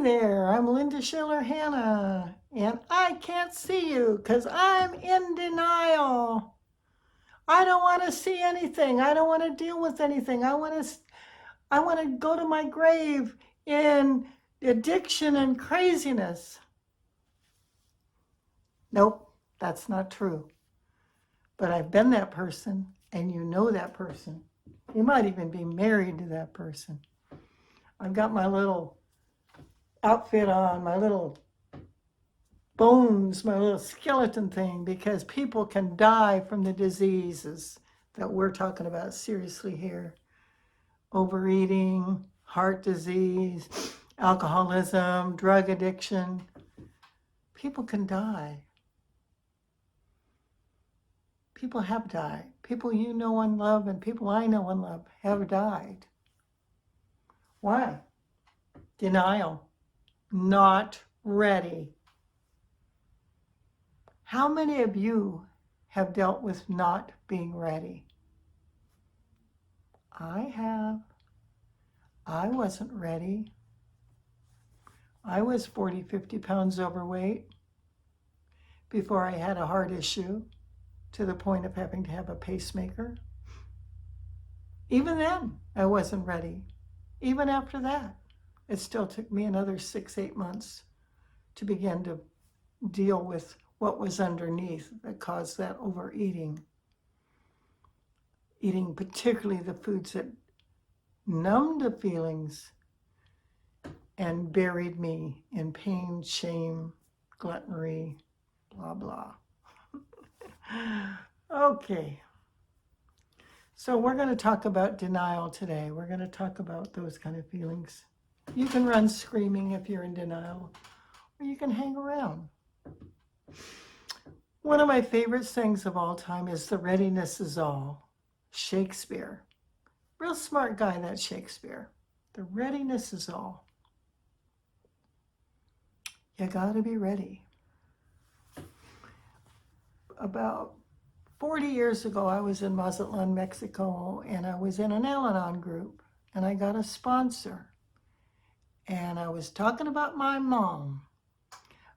there, I'm Linda Schiller Hanna, and I can't see you because I'm in denial. I don't want to see anything. I don't want to deal with anything. I want to go to my grave in addiction and craziness. Nope, that's not true. But I've been that person, and you know that person. You might even be married to that person. I've got my little outfit on, my little bones, my little skeleton thing, because people can die from the diseases that we're talking about seriously here. Overeating, heart disease, alcoholism, drug addiction. People can die. People have died. People you know and love and people I know and love have died. Why? Denial. Not ready. How many of you have dealt with not being ready? I have. I wasn't ready. I was 40, 50 pounds overweight before I had a heart issue to the point of having to have a pacemaker. Even then, I wasn't ready. Even after that, it still took me another 6, 8 months to begin to deal with what was underneath that caused that overeating. Eating particularly the foods that numbed the feelings and buried me in pain, shame, gluttony, blah, blah. Okay. So we're going to talk about denial today. We're going to talk about those kind of feelings. You can run screaming if you're in denial, or you can hang around. One of my favorite sayings of all time is "the readiness is all." Shakespeare. Real smart guy, that Shakespeare. The readiness is all. You got to be ready. About 40 years ago, I was in Mazatlan, Mexico, and I was in an Al-Anon group, and I got a sponsor. And I was talking about my mom.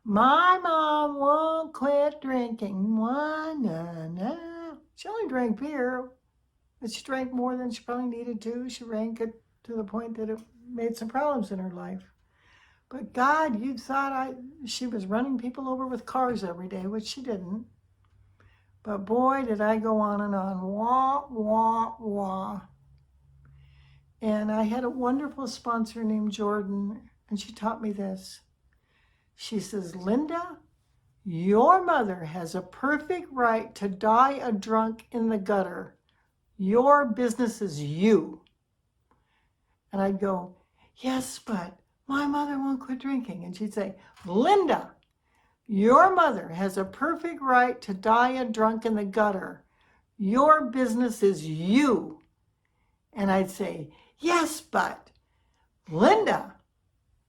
My mom won't quit drinking. She only drank beer, but she drank more than she probably needed to. She drank it to the point that it made some problems in her life. But God, you thought she was running people over with cars every day, which she didn't. But boy, did I go on and on. Wah, wah, wah. And I had a wonderful sponsor named Jordan, and she taught me this. She says, "Linda, your mother has a perfect right to die a drunk in the gutter. Your business is you." And I'd go, "Yes, but my mother won't quit drinking." And she'd say, "Linda, your mother has a perfect right to die a drunk in the gutter. Your business is you." And I'd say, "Yes, but Linda,"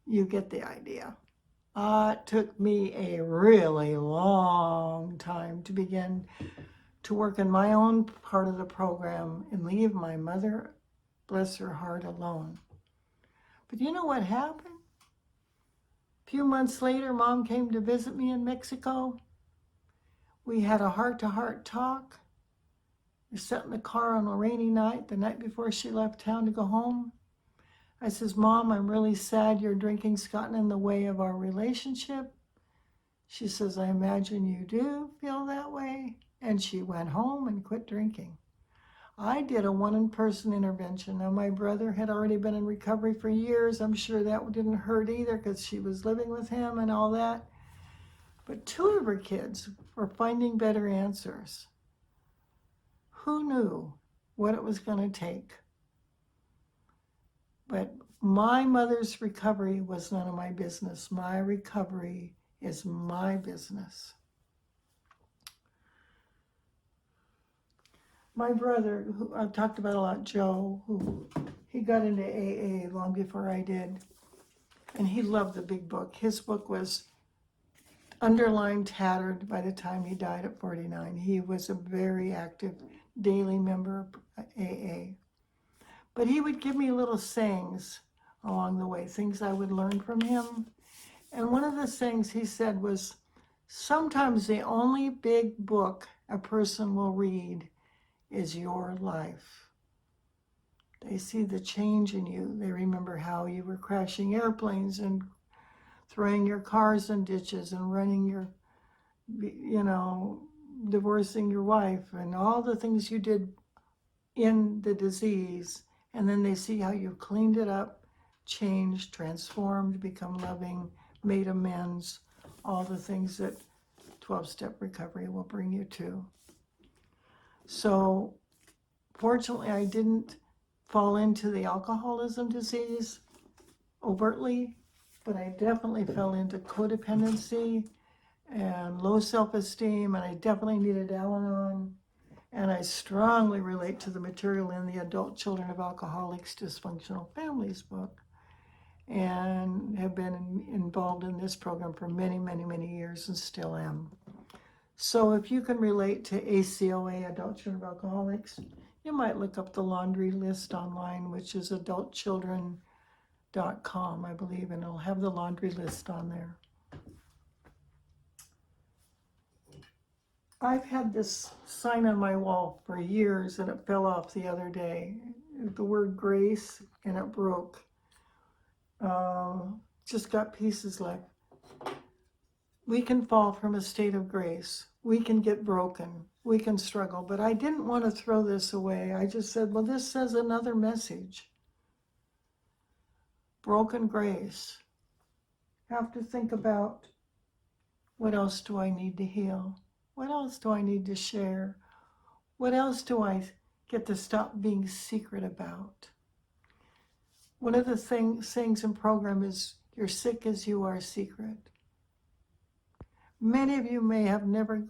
you get the idea. It took me a really long time to begin to work in my own part of the program and leave my mother, bless her heart, alone. But you know what happened? A few months later, Mom came to visit me in Mexico. We had a heart-to-heart talk. We sat in the car on a rainy night, the night before she left town to go home. I says, "Mom, I'm really sad your drinking's gotten in the way of our relationship." She says, "I imagine you do feel that way." And she went home and quit drinking. I did a one-person intervention. Now, my brother had already been in recovery for years. I'm sure that didn't hurt either because she was living with him and all that. But 2 of her kids were finding better answers. Who knew what it was going to take? But my mother's recovery was none of my business. My recovery is my business. My brother, who I've talked about a lot, Joe, he got into AA long before I did. And he loved the big book. His book was underlined, tattered by the time he died at 49. He was a very active daily member of AA. But he would give me little sayings along the way, things I would learn from him. And one of the things he said was, sometimes the only big book a person will read is your life. They see the change in you. They remember how you were crashing airplanes and throwing your cars in ditches and running your, divorcing your wife and all the things you did in the disease. And then they see how you cleaned it up, changed, transformed, become loving, made amends, all the things that 12-step recovery will bring you to. So fortunately, I didn't fall into the alcoholism disease overtly, but I definitely fell into codependency and low self-esteem, and I definitely needed Al-Anon. And I strongly relate to the material in the Adult Children of Alcoholics Dysfunctional Families book, and have been involved in this program for many, many, many years and still am. So if you can relate to ACOA, Adult Children of Alcoholics, you might look up the laundry list online, which is adultchildren.com, I believe, and it'll have the laundry list on there. I've had this sign on my wall for years, and it fell off the other day. The word grace, and it broke. Just got pieces left. We can fall from a state of grace. We can get broken. We can struggle. But I didn't want to throw this away. I just said, well, this says another message. Broken grace. Have to think about, what else do I need to heal? What else do I need to share? What else do I get to stop being secret about? One of the sayings in program is, you're sick as you are secret. Many of you may have never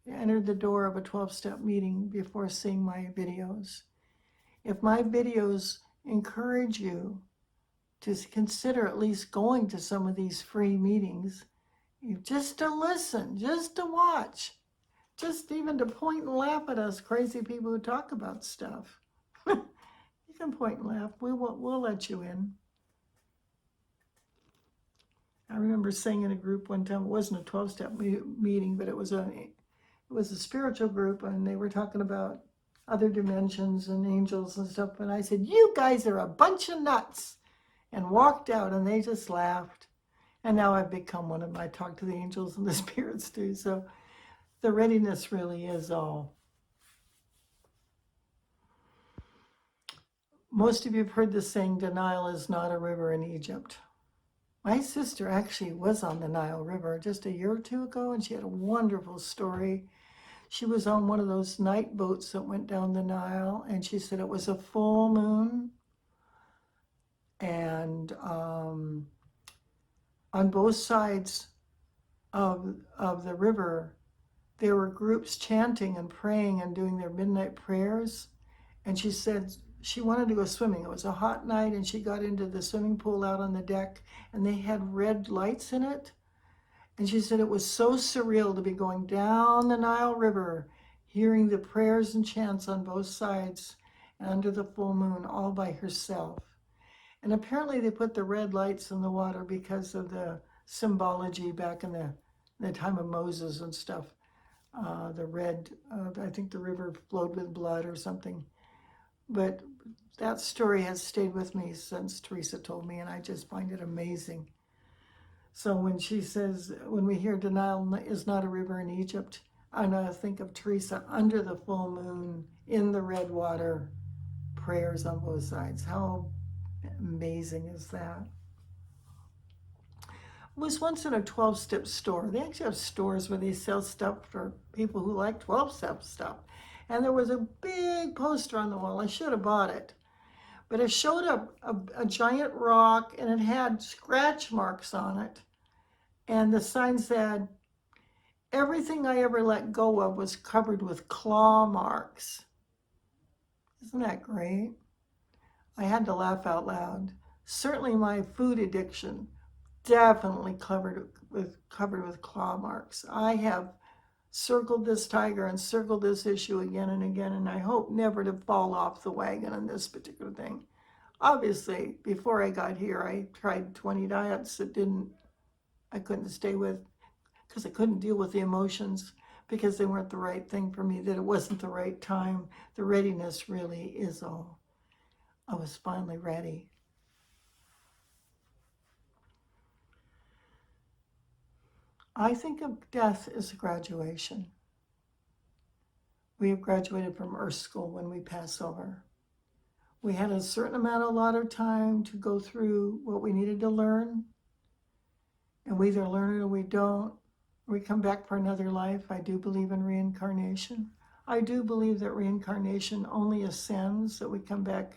entered the door of a 12-step meeting before seeing my videos. If my videos encourage you to consider at least going to some of these free meetings, just to listen, just to watch, just even to point and laugh at us crazy people who talk about stuff. You can point and laugh. We'll let you in. I remember saying in a group one time, it wasn't a 12-step meeting, but it was a spiritual group, and they were talking about other dimensions and angels and stuff. And I said, you guys are a bunch of nuts, and walked out, and they just laughed. And now I've become one of them. I talk to the angels and the spirits too. So the readiness really is all. Most of you have heard the saying, the Nile is not a river in Egypt. My sister actually was on the Nile River just a year or two ago, and she had a wonderful story. She was on one of those night boats that went down the Nile, and she said it was a full moon. And on both sides of the river, there were groups chanting and praying and doing their midnight prayers. And she said she wanted to go swimming. It was a hot night, and she got into the swimming pool out on the deck, and they had red lights in it. And she said it was so surreal to be going down the Nile River, hearing the prayers and chants on both sides and under the full moon, all by herself. And apparently they put the red lights in the water because of the symbology back in the time of Moses and stuff. The red, I think the river flowed with blood or something. But that story has stayed with me since Teresa told me, and I just find it amazing. So when she says, when we hear the Nile is not a river in Egypt, I now think of Teresa under the full moon in the red water, prayers on both sides. How amazing is that? I was once in a 12-step store. They actually have stores where they sell stuff for people who like 12-step stuff. And there was a big poster on the wall. I should have bought it. But it showed up a giant rock, and it had scratch marks on it. And the sign said, everything I ever let go of was covered with claw marks. Isn't that great? I had to laugh out loud. Certainly my food addiction, definitely covered with claw marks. I have circled this tiger and circled this issue again and again, and I hope never to fall off the wagon on this particular thing. Obviously, before I got here, I tried 20 diets that I couldn't stay with because I couldn't deal with the emotions because they weren't the right thing for me, that it wasn't the right time. The readiness really is all. I was finally ready. I think of death as a graduation. We have graduated from Earth School when we pass over. We had a certain amount of allotted time to go through what we needed to learn, and we either learn it or we don't. We come back for another life. I do believe in reincarnation. I do believe that reincarnation only ascends, that we come back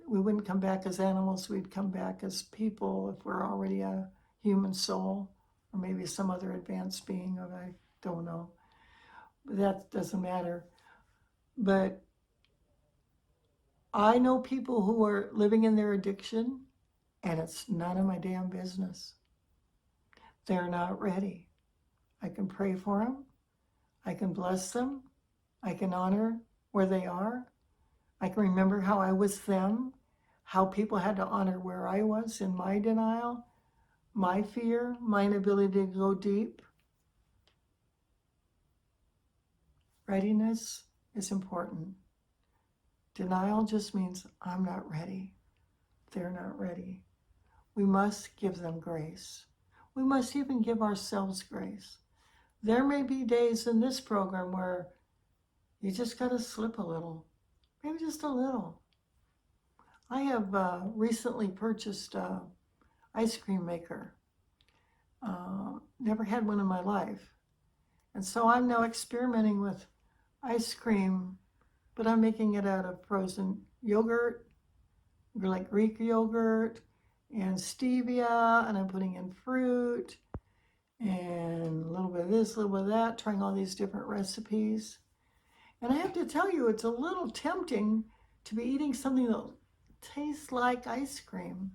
we wouldn't come back as animals, we'd come back as people if we're already a human soul, or maybe some other advanced being, or I don't know. But that doesn't matter. But I know people who are living in their addiction, and it's none of my damn business. They're not ready. I can pray for them. I can bless them. I can honor where they are. I can remember how I was them, how people had to honor where I was in my denial, my fear, my inability to go deep. Readiness is important. Denial just means I'm not ready. They're not ready. We must give them grace. We must even give ourselves grace. There may be days in this program where you just got to slip a little, maybe just a little. I have recently purchased an ice cream maker. Never had one in my life. And so I'm now experimenting with ice cream, but I'm making it out of frozen yogurt, like Greek yogurt, and stevia, and I'm putting in fruit, and a little bit of this, a little bit of that, trying all these different recipes. And I have to tell you, it's a little tempting to be eating something that tastes like ice cream,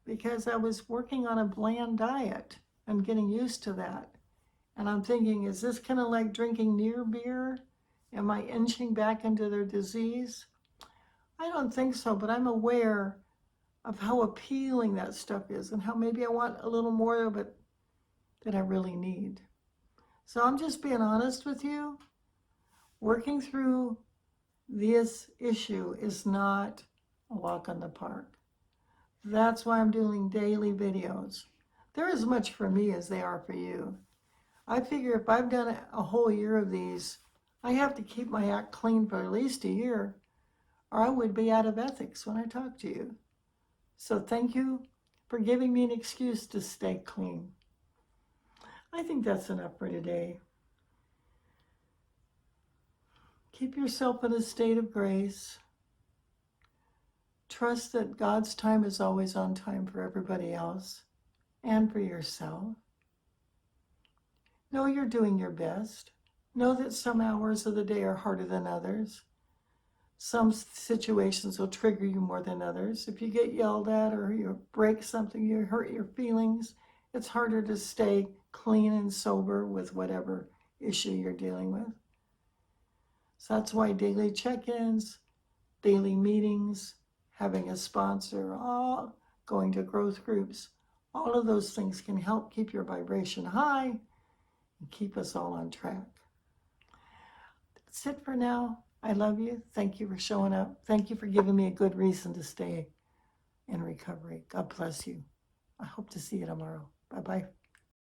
because I was working on a bland diet and getting used to that. And I'm thinking, is this kind of like drinking near beer? Am I inching back into their disease? I don't think so, but I'm aware of how appealing that stuff is and how maybe I want a little more of it than I really need. So I'm just being honest with you. Working through this issue is not a walk in the park. That's why I'm doing daily videos. They're as much for me as they are for you. I figure if I've done a whole year of these, I have to keep my act clean for at least a year, or I would be out of ethics when I talk to you. So thank you for giving me an excuse to stay clean. I think that's enough for today. Keep yourself in a state of grace. Trust that God's time is always on time for everybody else and for yourself. Know you're doing your best. Know that some hours of the day are harder than others. Some situations will trigger you more than others. If you get yelled at or you break something, you hurt your feelings, it's harder to stay clean and sober with whatever issue you're dealing with. So that's why daily check-ins, daily meetings, having a sponsor, going to growth groups, all of those things can help keep your vibration high and keep us all on track. That's it for now. I love you. Thank you for showing up. Thank you for giving me a good reason to stay in recovery. God bless you. I hope to see you tomorrow. Bye-bye.